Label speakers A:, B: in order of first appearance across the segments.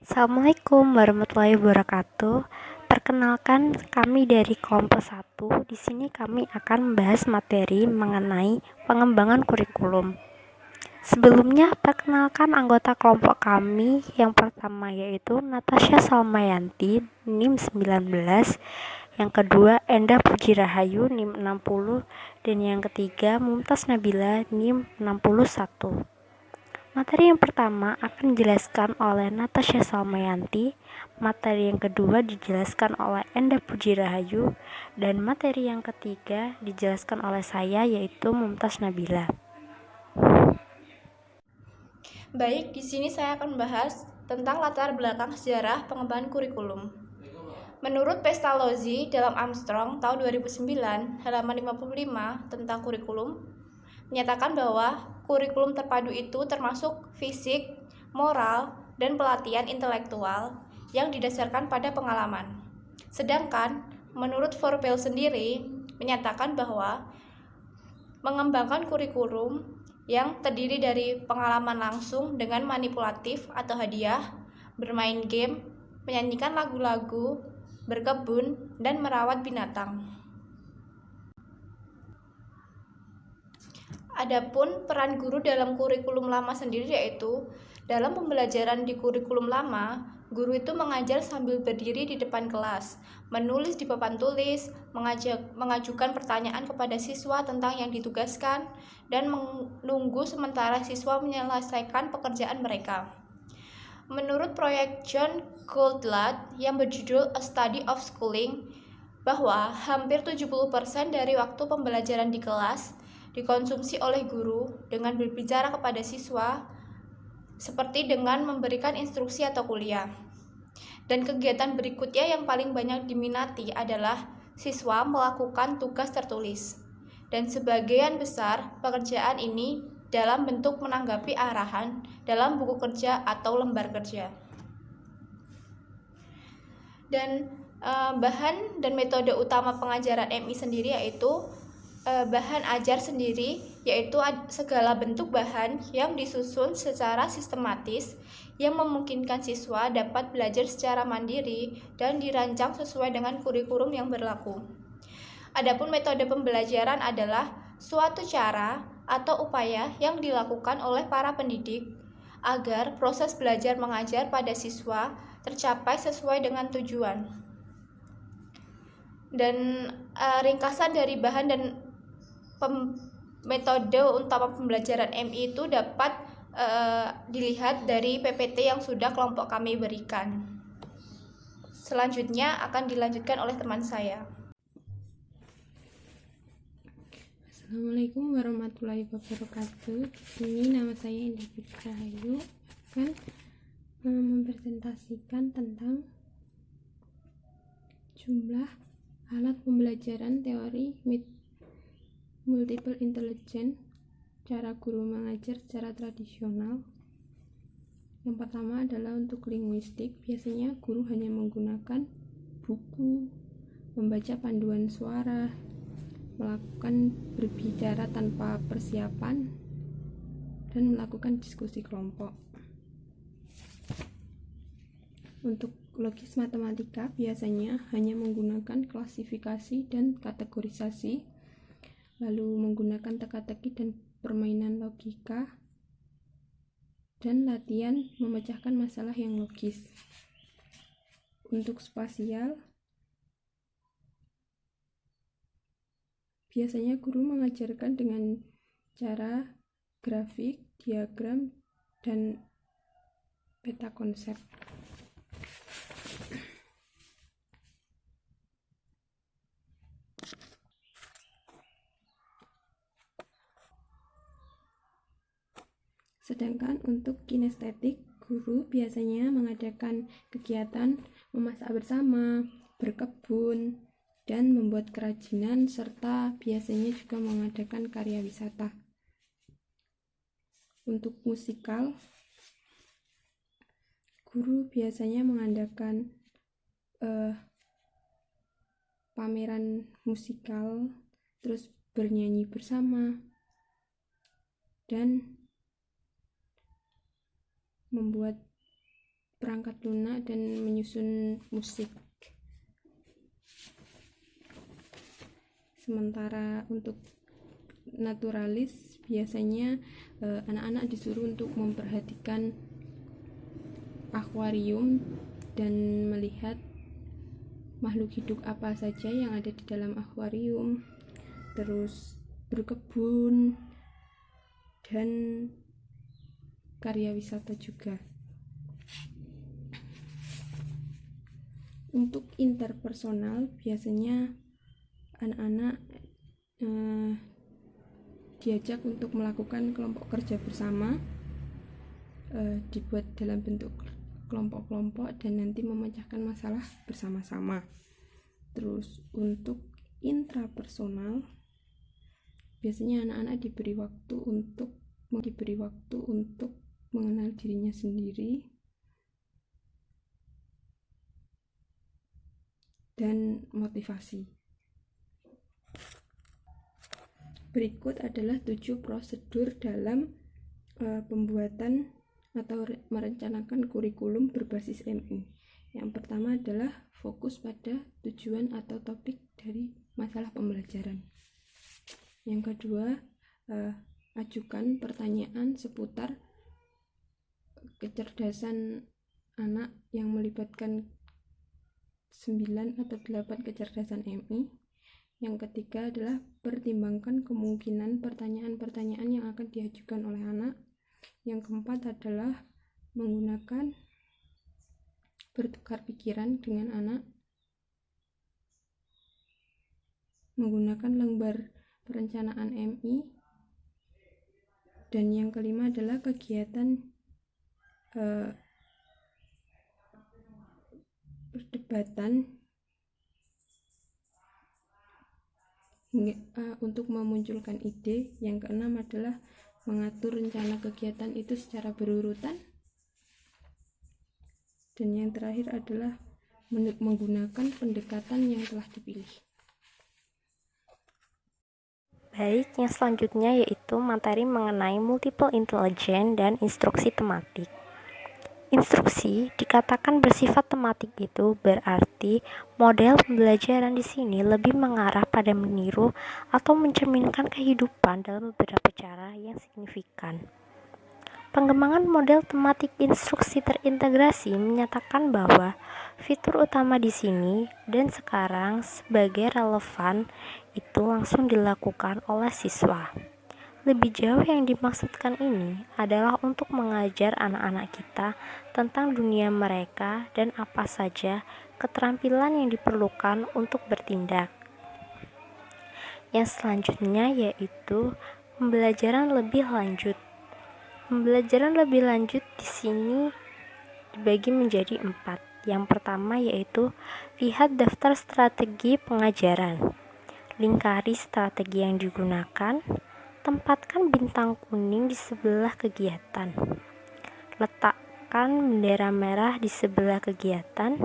A: Assalamualaikum warahmatullahi wabarakatuh. Perkenalkan, kami dari kelompok 1. Di sini kami akan membahas materi mengenai pengembangan kurikulum. Sebelumnya, perkenalkan anggota kelompok kami. Yang pertama yaitu Natasha Salmayanti, NIM 19. Yang kedua, Enda Puji Rahayu, NIM 60. Dan yang ketiga, Mumtaz Nabila, NIM 61. Materi yang pertama akan dijelaskan oleh Natasha Salmayanti, materi yang kedua dijelaskan oleh Enda Puji Rahayu, dan materi yang ketiga dijelaskan oleh saya yaitu Mumtaz Nabila.
B: Baik, di sini saya akan membahas tentang latar belakang sejarah pengembangan kurikulum. Menurut Pestalozzi dalam Armstrong tahun 2009, halaman 55 tentang kurikulum, menyatakan bahwa kurikulum terpadu itu termasuk fisik, moral, dan pelatihan intelektual yang didasarkan pada pengalaman. Sedangkan, menurut Forpel sendiri, menyatakan bahwa mengembangkan kurikulum yang terdiri dari pengalaman langsung dengan manipulatif atau hadiah, bermain game, menyanyikan lagu-lagu, berkebun, dan merawat binatang. Adapun peran guru dalam kurikulum lama sendiri yaitu dalam pembelajaran di kurikulum lama, guru itu mengajar sambil berdiri di depan kelas, menulis di papan tulis, mengajukan pertanyaan kepada siswa tentang yang ditugaskan, dan menunggu sementara siswa menyelesaikan pekerjaan mereka. Menurut proyek John Goldblatt yang berjudul A Study of Schooling, bahwa hampir 70% dari waktu pembelajaran di kelas dikonsumsi oleh guru dengan berbicara kepada siswa, seperti dengan memberikan instruksi atau kuliah. Dan kegiatan berikutnya yang paling banyak diminati adalah siswa melakukan tugas tertulis. Dan sebagian besar pekerjaan ini dalam bentuk menanggapi arahan dalam buku kerja atau lembar kerja. Dan bahan dan metode utama pengajaran MI sendiri yaitu bahan ajar sendiri, yaitu segala bentuk bahan yang disusun secara sistematis yang memungkinkan siswa dapat belajar secara mandiri dan dirancang sesuai dengan kurikulum yang berlaku. Adapun metode pembelajaran adalah suatu cara atau upaya yang dilakukan oleh para pendidik agar proses belajar mengajar pada siswa tercapai sesuai dengan tujuan. Dan ringkasan dari bahan dan metode utama pembelajaran MI itu dapat dilihat dari PPT yang sudah kelompok kami berikan. Selanjutnya akan dilanjutkan oleh teman saya.
C: Assalamualaikum warahmatullahi wabarakatuh. Ini nama saya Enda Puji Rahayu akan mempresentasikan tentang jumlah alat pembelajaran teori multiple intelligence, cara guru mengajar secara tradisional. Yang pertama adalah untuk linguistik. Biasanya guru hanya menggunakan buku, membaca panduan suara, melakukan berbicara tanpa persiapan, dan melakukan diskusi kelompok. Untuk logis matematika biasanya hanya menggunakan klasifikasi dan kategorisasi, lalu menggunakan teka-teki dan permainan logika, dan latihan memecahkan masalah yang logis. Untuk spasial, biasanya guru mengajarkan dengan cara grafik, diagram, dan peta konsep. Sedangkan untuk kinestetik, guru biasanya mengadakan kegiatan memasak bersama, berkebun, dan membuat kerajinan, serta biasanya juga mengadakan karya wisata. Untuk musikal, guru biasanya mengadakan pameran musikal, terus bernyanyi bersama, dan membuat perangkat lunak dan menyusun musik. Sementara untuk naturalis biasanya anak-anak disuruh untuk memperhatikan akuarium dan melihat makhluk hidup apa saja yang ada di dalam akuarium, terus berkebun dan karya wisata juga. Untuk interpersonal biasanya anak-anak diajak untuk melakukan kelompok kerja bersama, dibuat dalam bentuk kelompok-kelompok dan nanti memecahkan masalah bersama-sama. Terus untuk intrapersonal biasanya anak-anak diberi waktu untuk mengenal dirinya sendiri dan motivasi. Berikut adalah 7 prosedur dalam pembuatan atau merencanakan kurikulum berbasis MI. Yang pertama adalah fokus pada tujuan atau topik dari masalah pembelajaran. Yang kedua, ajukan pertanyaan seputar kecerdasan anak yang melibatkan 9 atau 8 kecerdasan MI. Yang ketiga adalah pertimbangkan kemungkinan pertanyaan-pertanyaan yang akan diajukan oleh anak. Yang keempat adalah bertukar pikiran dengan anak menggunakan lembar perencanaan MI. Dan yang kelima adalah kegiatan perdebatan untuk memunculkan ide. Yang keenam adalah mengatur rencana kegiatan itu secara berurutan. Dan yang terakhir adalah menggunakan pendekatan yang telah dipilih.
A: Baik, yang selanjutnya yaitu materi mengenai multiple intelligence dan instruksi tematik. Instruksi dikatakan bersifat tematik, itu berarti model pembelajaran di sini lebih mengarah pada meniru atau mencerminkan kehidupan dalam beberapa cara yang signifikan. Pengembangan model tematik instruksi terintegrasi menyatakan bahwa fitur utama di sini dan sekarang sebagai relevan itu langsung dilakukan oleh siswa. Lebih jauh yang dimaksudkan ini adalah untuk mengajar anak-anak kita tentang dunia mereka dan apa saja keterampilan yang diperlukan untuk bertindak. Yang selanjutnya yaitu pembelajaran lebih lanjut. Pembelajaran lebih lanjut di sini dibagi menjadi 4. Yang pertama yaitu lihat daftar strategi pengajaran. Lingkari strategi yang digunakan. Tempatkan bintang kuning di sebelah kegiatan. Letakkan bendera merah di sebelah kegiatan.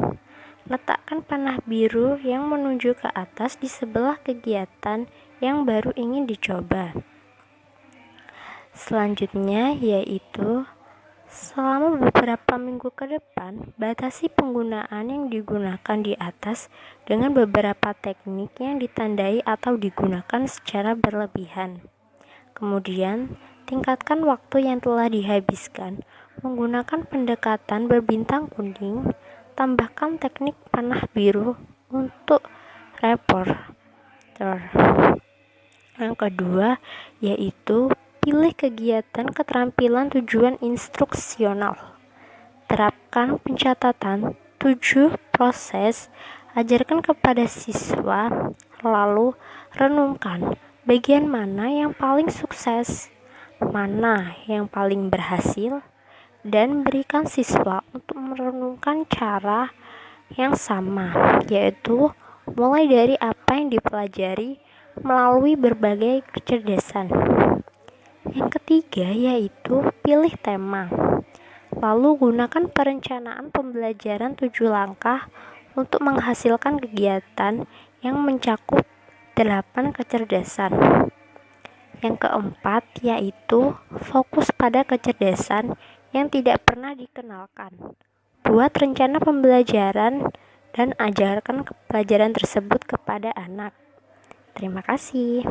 A: Letakkan panah biru yang menunjuk ke atas di sebelah kegiatan yang baru ingin dicoba. Selanjutnya yaitu selama beberapa minggu ke depan, batasi penggunaan yang digunakan di atas dengan beberapa teknik yang ditandai atau digunakan secara berlebihan. Kemudian, tingkatkan waktu yang telah dihabiskan menggunakan pendekatan berbintang kuning. Tambahkan teknik panah biru untuk reporter. Yang kedua, yaitu pilih kegiatan keterampilan tujuan instruksional. Terapkan pencatatan 7 proses, ajarkan kepada siswa, lalu renungkan bagian mana yang paling sukses, mana yang paling berhasil, dan berikan siswa untuk merenungkan cara yang sama, yaitu mulai dari apa yang dipelajari melalui berbagai kecerdasan. Yang ketiga yaitu pilih tema. Lalu gunakan perencanaan pembelajaran 7 langkah untuk menghasilkan kegiatan yang mencakup 8 kecerdasan. Yang keempat yaitu fokus pada kecerdasan yang tidak pernah dikenalkan. Buat rencana pembelajaran dan ajarkan pelajaran tersebut kepada anak. Terima kasih.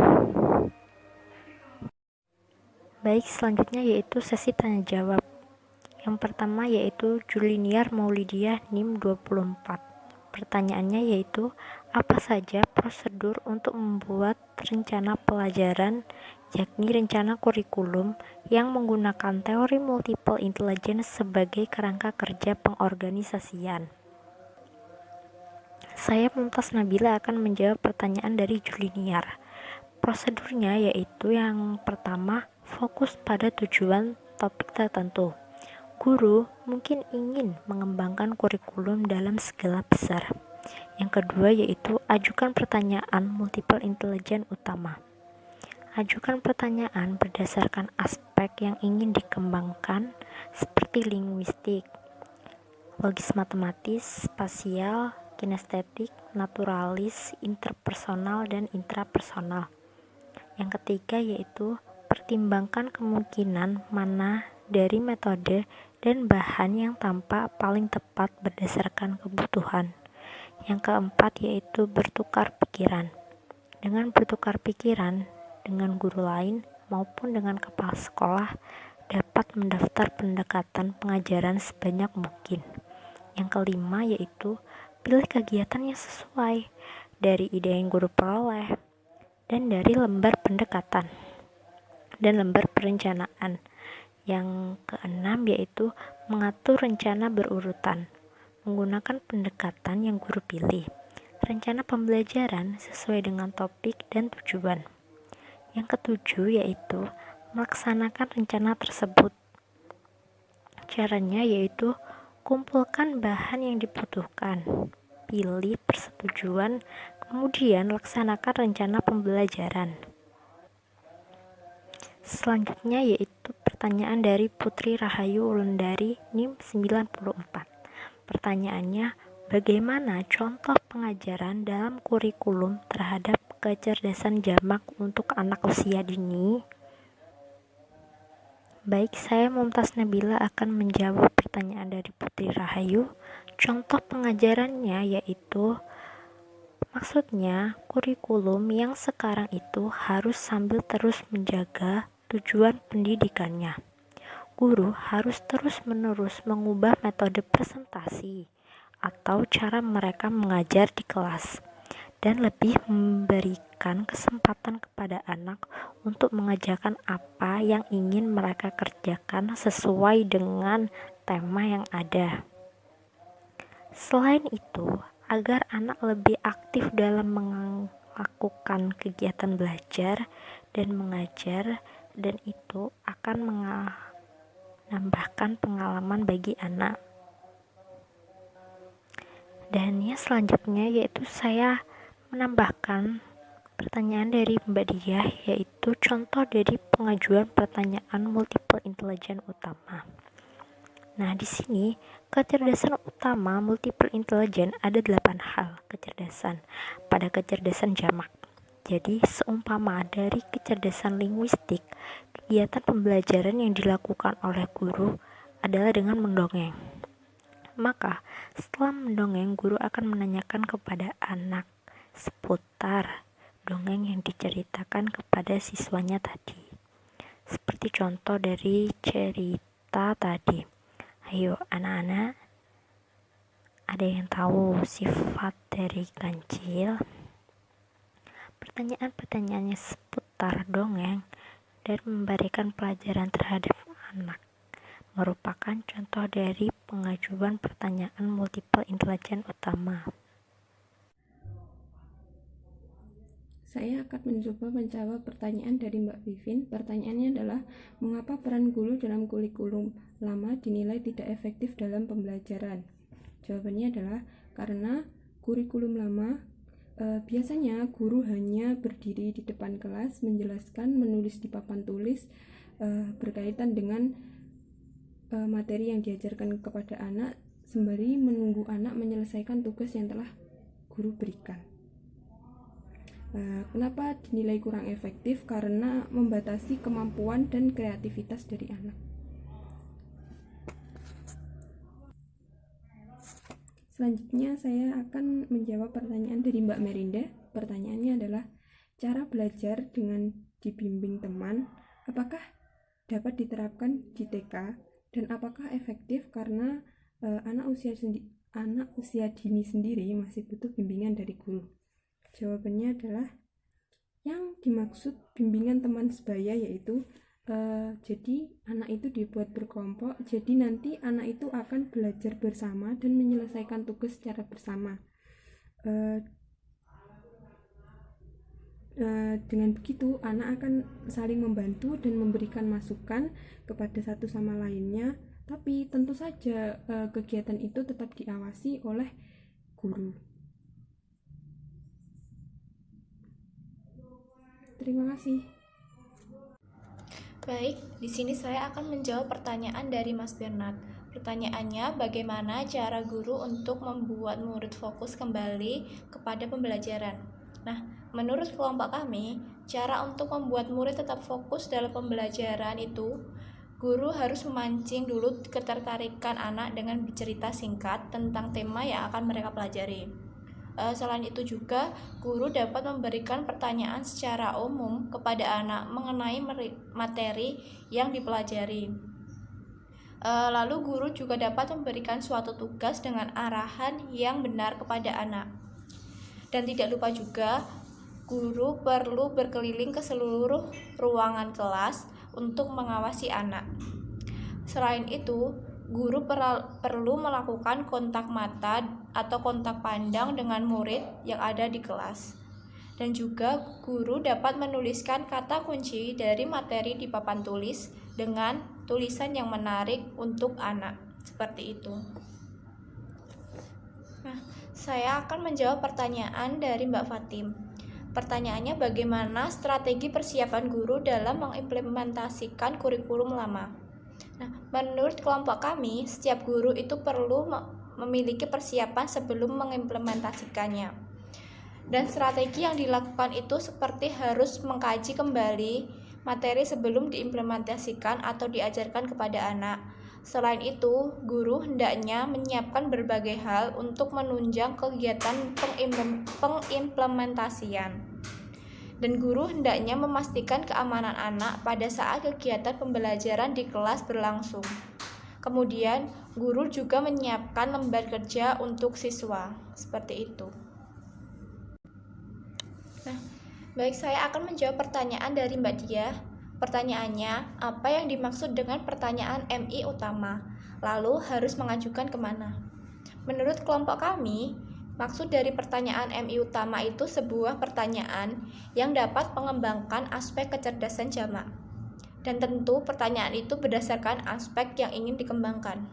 A: Baik, selanjutnya yaitu sesi tanya jawab. Yang pertama yaitu Juliniar Maulidiah NIM 24. Pertanyaannya yaitu, apa saja prosedur untuk membuat rencana pelajaran, yakni rencana kurikulum yang menggunakan teori multiple intelligence sebagai kerangka kerja pengorganisasian. Saya Mumtaz Nabila akan menjawab pertanyaan dari Juliniar. Prosedurnya yaitu yang pertama, fokus pada tujuan topik tertentu. Guru mungkin ingin mengembangkan kurikulum dalam skala besar. Yang kedua yaitu ajukan pertanyaan multiple intelligence utama. Ajukan pertanyaan berdasarkan aspek yang ingin dikembangkan seperti linguistik, logis matematis, spasial, kinestetik, naturalis, interpersonal, dan intrapersonal. Yang ketiga yaitu pertimbangkan kemungkinan mana dari metode dan bahan yang tampak paling tepat berdasarkan kebutuhan. Yang keempat yaitu bertukar pikiran. Dengan bertukar pikiran dengan guru lain maupun dengan kepala sekolah, dapat mendaftar pendekatan pengajaran sebanyak mungkin. Yang kelima yaitu pilih kegiatan yang sesuai dari ide yang guru peroleh dan dari lembar pendekatan dan lembar perencanaan. Yang keenam yaitu mengatur rencana berurutan menggunakan pendekatan yang guru pilih. Rencana pembelajaran sesuai dengan topik dan tujuan. Yang ketujuh yaitu melaksanakan rencana tersebut. Caranya yaitu kumpulkan bahan yang dibutuhkan, pilih persetujuan, kemudian laksanakan rencana pembelajaran. Selanjutnya yaitu pertanyaan dari Putri Rahayu Wulandari NIM 94. Pertanyaannya, bagaimana contoh pengajaran dalam kurikulum terhadap kecerdasan jamak untuk anak usia dini? Baik, saya Mumtaz Nabila akan menjawab pertanyaan dari Putri Rahayu. Contoh pengajarannya yaitu, maksudnya kurikulum yang sekarang itu harus sambil terus menjaga tujuan pendidikannya. Guru harus terus-menerus mengubah metode presentasi atau cara mereka mengajar di kelas dan lebih memberikan kesempatan kepada anak untuk mengerjakan apa yang ingin mereka kerjakan sesuai dengan tema yang ada. Selain itu, agar anak lebih aktif dalam melakukan kegiatan belajar dan mengajar, dan itu akan menambahkan pengalaman bagi anak. Dan yang selanjutnya yaitu saya menambahkan pertanyaan dari Mbak Diah, yaitu contoh dari pengajuan pertanyaan multiple intelligence utama. Nah, di sini kecerdasan utama multiple intelligence ada 8 hal kecerdasan pada kecerdasan jamak. Jadi, seumpama dari kecerdasan linguistik, kegiatan pembelajaran yang dilakukan oleh guru adalah dengan mendongeng. Maka, setelah mendongeng, guru akan menanyakan kepada anak seputar dongeng yang diceritakan kepada siswanya tadi. Seperti contoh dari cerita tadi. Ayo anak-anak, ada yang tahu sifat dari kancil? Pertanyaan-pertanyaannya seputar dongeng dan memberikan pelajaran terhadap anak merupakan contoh dari pengajuan pertanyaan multiple intelligence utama.
C: Saya akan mencoba menjawab pertanyaan dari Mbak Vivin. Pertanyaannya adalah, mengapa peran guru dalam kurikulum lama dinilai tidak efektif dalam pembelajaran? Jawabannya adalah karena kurikulum lama biasanya guru hanya berdiri di depan kelas, menjelaskan, menulis di papan tulis berkaitan dengan materi yang diajarkan kepada anak, sembari menunggu anak menyelesaikan tugas yang telah guru berikan. Kenapa dinilai kurang efektif? Karena membatasi kemampuan dan kreativitas dari anak. Selanjutnya saya akan menjawab pertanyaan dari Mbak Merinda. Pertanyaannya adalah, cara belajar dengan dibimbing teman, apakah dapat diterapkan di TK dan apakah efektif karena anak usia dini sendiri masih butuh bimbingan dari guru? Jawabannya adalah, yang dimaksud bimbingan teman sebaya yaitu jadi anak itu dibuat berkelompok, jadi nanti anak itu akan belajar bersama dan menyelesaikan tugas secara bersama. Dengan begitu anak akan saling membantu dan memberikan masukan kepada satu sama lainnya, tapi tentu saja kegiatan itu tetap diawasi oleh guru. Terima kasih.
B: Baik, di sini saya akan menjawab pertanyaan dari Mas Bernard. Pertanyaannya, bagaimana cara guru untuk membuat murid fokus kembali kepada pembelajaran? Nah, menurut kelompok kami, cara untuk membuat murid tetap fokus dalam pembelajaran itu, guru harus memancing dulu ketertarikan anak dengan bercerita singkat tentang tema yang akan mereka pelajari. Selain itu juga, guru dapat memberikan pertanyaan secara umum kepada anak mengenai materi yang dipelajari. Lalu guru juga dapat memberikan suatu tugas dengan arahan yang benar kepada anak. Dan tidak lupa juga, guru perlu berkeliling ke seluruh ruangan kelas untuk mengawasi anak. Selain itu, guru perlu melakukan kontak mata atau kontak pandang dengan murid yang ada di kelas. Dan juga guru dapat menuliskan kata kunci dari materi di papan tulis dengan tulisan yang menarik untuk anak. Seperti itu. Nah, saya akan menjawab pertanyaan dari Mbak Fatim. Pertanyaannya, bagaimana strategi persiapan guru dalam mengimplementasikan kurikulum lama? Nah, menurut kelompok kami, setiap guru itu perlu memiliki persiapan sebelum mengimplementasikannya. Dan strategi yang dilakukan itu seperti harus mengkaji kembali materi sebelum diimplementasikan atau diajarkan kepada anak. Selain itu, guru hendaknya menyiapkan berbagai hal untuk menunjang kegiatan pengimplementasian. Dan guru hendaknya memastikan keamanan anak pada saat kegiatan pembelajaran di kelas berlangsung. Kemudian, guru juga menyiapkan lembar kerja untuk siswa. Seperti itu. Nah, baik, saya akan menjawab pertanyaan dari Mbak Dia. Pertanyaannya, apa yang dimaksud dengan pertanyaan MI utama? Lalu harus mengajukan kemana? Menurut kelompok kami, maksud dari pertanyaan MI utama itu sebuah pertanyaan yang dapat mengembangkan aspek kecerdasan jamak. Dan tentu pertanyaan itu berdasarkan aspek yang ingin dikembangkan.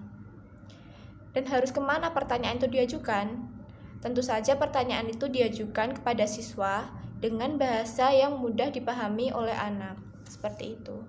B: Dan harus kemana pertanyaan itu diajukan? Tentu saja pertanyaan itu diajukan kepada siswa dengan bahasa yang mudah dipahami oleh anak. Seperti itu.